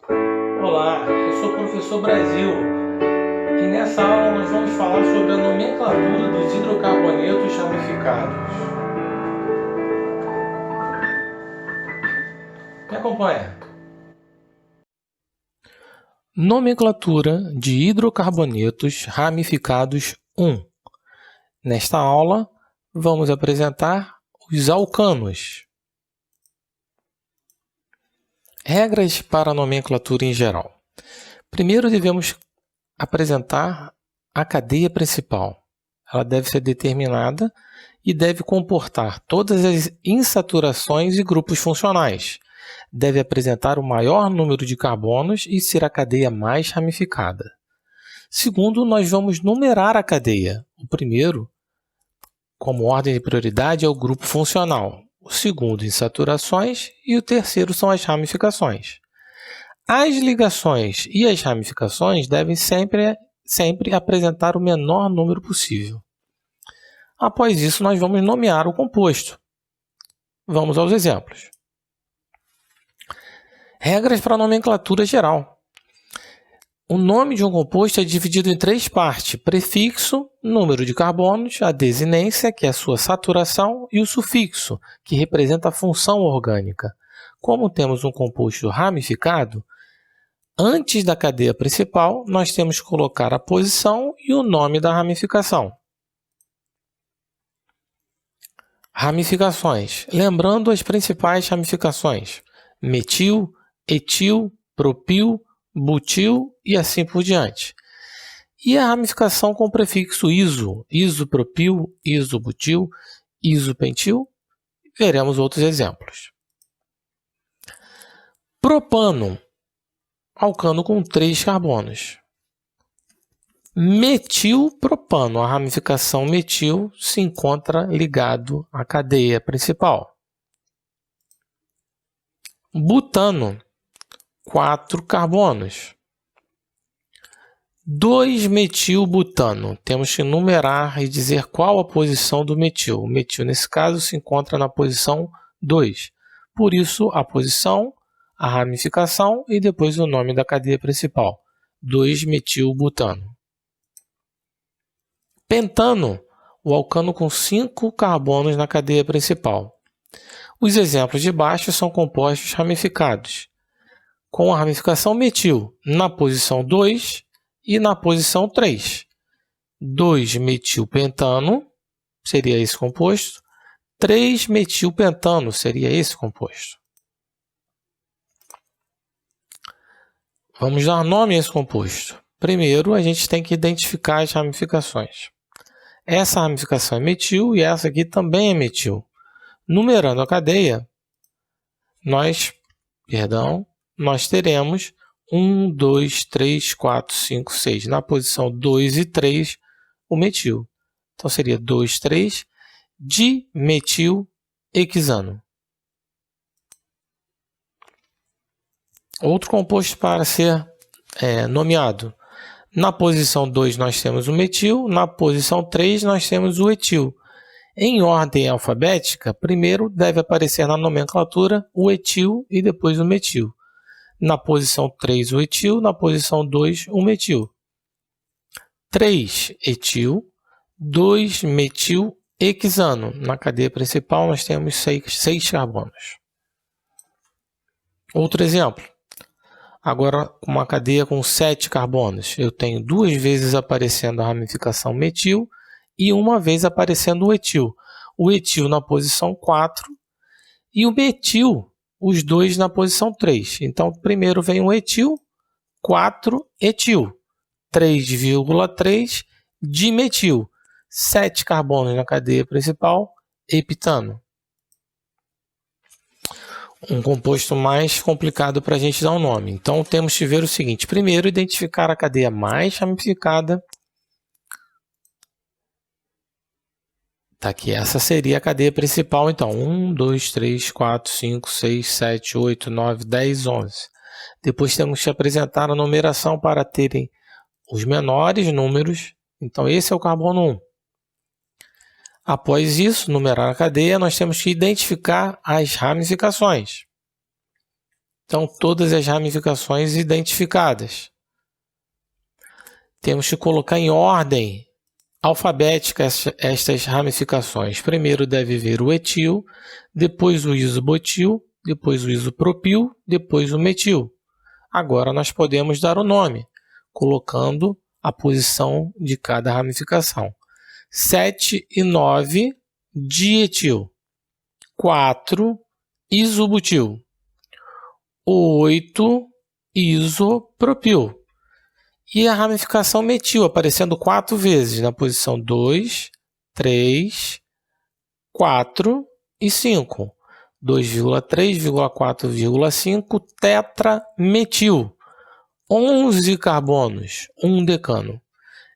Olá, eu sou o professor Brasil e nessa aula nós vamos falar sobre a nomenclatura dos hidrocarbonetos ramificados. Me acompanha. Nomenclatura de hidrocarbonetos ramificados 1. Nesta aula, vamos apresentar os alcanos. Regras para a nomenclatura em geral. Primeiro devemos apresentar a cadeia principal. Ela deve ser determinada e deve comportar todas as insaturações e grupos funcionais. Deve apresentar o maior número de carbonos e ser a cadeia mais ramificada. Segundo, nós vamos numerar a cadeia. O primeiro, como ordem de prioridade, é o grupo funcional. O segundo, insaturações, e o terceiro são as ramificações. As ligações e as ramificações devem sempre apresentar o menor número possível. Após isso, nós vamos nomear o composto. Vamos aos exemplos. Regras para a nomenclatura geral. O nome de um composto é dividido em 3 partes: prefixo, número de carbonos, a desinência, que é a sua saturação, e o sufixo, que representa a função orgânica. Como temos um composto ramificado, antes da cadeia principal, nós temos que colocar a posição e o nome da ramificação. Ramificações. Lembrando as principais ramificações: metil, etil, propil, butil e assim por diante. E a ramificação com o prefixo iso, isopropil, isobutil, isopentil, veremos outros exemplos. Propano, alcano com 3 carbonos. Metilpropano, a ramificação metil se encontra ligado à cadeia principal. Butano, 4 carbonos. 2-metilbutano. Temos que numerar e dizer qual a posição do metil. O metil, nesse caso, se encontra na posição 2. Por isso, a posição, a ramificação e depois o nome da cadeia principal. 2-metilbutano. Pentano, o alcano com 5 carbonos na cadeia principal. Os exemplos de baixo são compostos ramificados, com a ramificação metil na posição 2 e na posição 3. 2-metilpentano seria esse composto. 3-metilpentano seria esse composto. Vamos dar nome a esse composto. Primeiro, a gente tem que identificar as ramificações. Essa ramificação é metil e essa aqui também é metil. Numerando a cadeia, nós teremos 1, 2, 3, 4, 5, 6. Na posição 2 e 3, o metil. Então, seria 2, 3, dimetilhexano. Outro composto para ser nomeado. Na posição 2, nós temos o metil. Na posição 3, nós temos o etil. Em ordem alfabética, primeiro deve aparecer na nomenclatura o etil e depois o metil. Na posição 3, o etil. Na posição 2, o metil. 3-etil, 2-metilhexano. Na cadeia principal, nós temos 6 carbonos. Outro exemplo. Agora, uma cadeia com 7 carbonos. Eu tenho 2 vezes aparecendo a ramificação metil e uma vez aparecendo o etil. O etil na posição 4 e o metil, os dois na posição 3. Então, primeiro vem o etil, 4-etil, 3,3 dimetil, 7 carbonos na cadeia principal, heptano. Um composto mais complicado para a gente dar um nome. Então, temos que ver o seguinte. Primeiro, identificar a cadeia mais ramificada. Tá aqui, essa seria a cadeia principal. Então, 1, 2, 3, 4, 5, 6, 7, 8, 9, 10, 11. Depois temos que apresentar a numeração para terem os menores números. Então, esse é o carbono 1. Após isso, numerar a cadeia, nós temos que identificar as ramificações. Então, todas as ramificações identificadas. Temos que colocar em ordem alfabética estas ramificações. Primeiro deve vir o etil, depois o isobutil, depois o isopropil, depois o metil. Agora nós podemos dar o nome, colocando a posição de cada ramificação. 7 e 9, dietil. 4, isobutil. 8, isopropil. E a ramificação metil, aparecendo 4 vezes na posição 2, 3, 4 e 5. 2,3,4,5 tetrametil. 11 carbonos, 1 decano.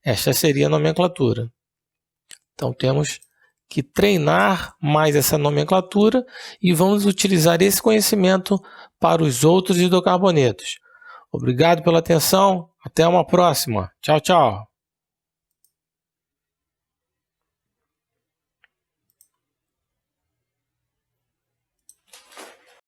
Esta seria a nomenclatura. Então, temos que treinar mais essa nomenclatura e vamos utilizar esse conhecimento para os outros hidrocarbonetos. Obrigado pela atenção. Até uma próxima. Tchau, tchau.